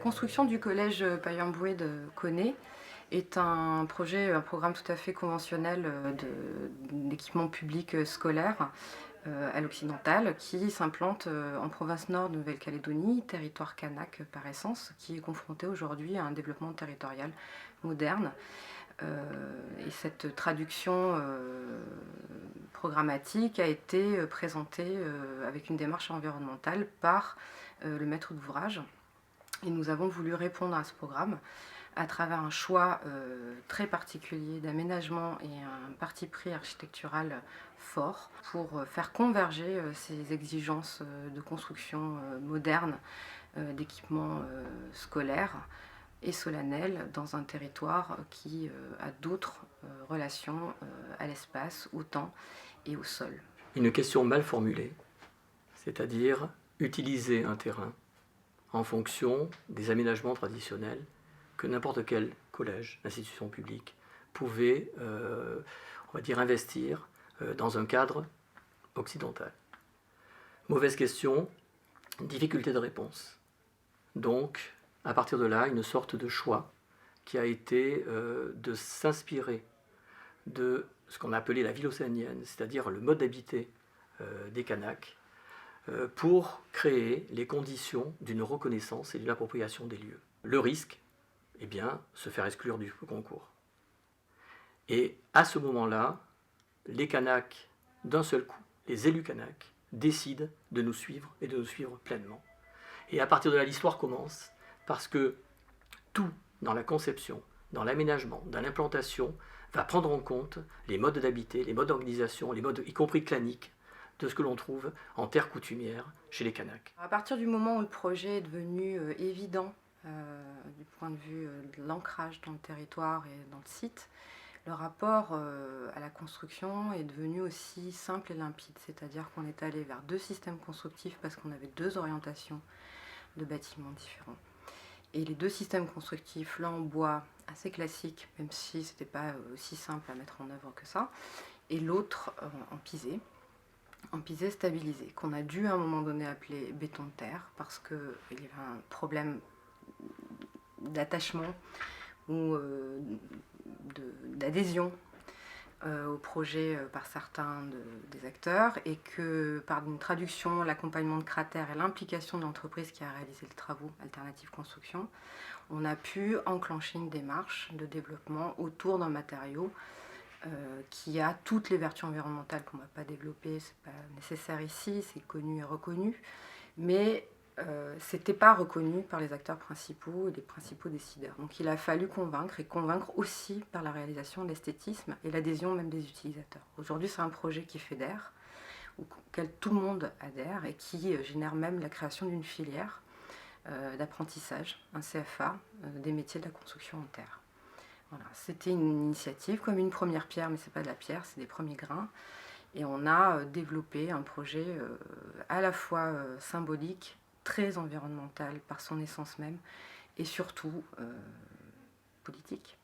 construction du collège Payen-Bouët de Connay est un programme tout à fait conventionnel d'équipement public scolaire à l'occidental qui s'implante en province nord de Nouvelle-Calédonie, territoire kanak par essence, qui est confronté aujourd'hui à un développement territorial moderne. Et cette traduction programmatique a été présentée avec une démarche environnementale par le maître d'ouvrage. Et nous avons voulu répondre à ce programme à travers un choix très particulier d'aménagement et un parti pris architectural fort pour faire converger ces exigences de construction moderne d'équipements scolaires et solennels dans un territoire qui a d'autres relations à l'espace, au temps et au sol. Une question mal formulée, c'est-à-dire utiliser un terrain en fonction des aménagements traditionnels que n'importe quel collège, institution publique, pouvait, on va dire, investir dans un cadre occidental. Mauvaise question, difficulté de réponse. Donc, à partir de là, une sorte de choix qui a été de s'inspirer de ce qu'on a appelé la ville océanienne, c'est-à-dire le mode d'habiter des Kanaks, pour créer les conditions d'une reconnaissance et d'une appropriation des lieux. Le risque, eh bien, se faire exclure du concours. Et à ce moment-là, les Kanaks, d'un seul coup, les élus Kanaks, décident de nous suivre et de nous suivre pleinement. Et à partir de là, l'histoire commence, parce que tout dans la conception, dans l'aménagement, dans l'implantation, va prendre en compte les modes d'habiter, les modes d'organisation, les modes, y compris claniques, de ce que l'on trouve en terre coutumière chez les Kanaks. À partir du moment où le projet est devenu évident du point de vue de l'ancrage dans le territoire et dans le site, le rapport à la construction est devenu aussi simple et limpide, c'est-à-dire qu'on est allé vers deux systèmes constructifs parce qu'on avait deux orientations de bâtiments différents. Et les deux systèmes constructifs, l'un en bois assez classique, même si ce n'était pas aussi simple à mettre en œuvre que ça, et l'autre en pisé stabilisé, qu'on a dû à un moment donné appeler béton de terre, parce qu'il y avait un problème d'attachement ou d'adhésion au projet par certains des acteurs, et que par une traduction, l'accompagnement de cratères et l'implication de l'entreprise qui a réalisé les travaux Alternative Construction, on a pu enclencher une démarche de développement autour d'un matériau qui a toutes les vertus environnementales qu'on ne va pas développer, c'est pas nécessaire ici, c'est connu et reconnu, mais c'était pas reconnu par les acteurs principaux et les principaux décideurs. Donc il a fallu convaincre, et convaincre aussi par la réalisation de l'esthétisme et l'adhésion même des utilisateurs. Aujourd'hui, c'est un projet qui fédère, auquel tout le monde adhère et qui génère même la création d'une filière d'apprentissage, un CFA, des métiers de la construction en terre. Voilà, c'était une initiative comme une première pierre, mais ce n'est pas de la pierre, c'est des premiers grains. Et on a développé un projet à la fois symbolique, très environnemental par son essence même, et surtout politique.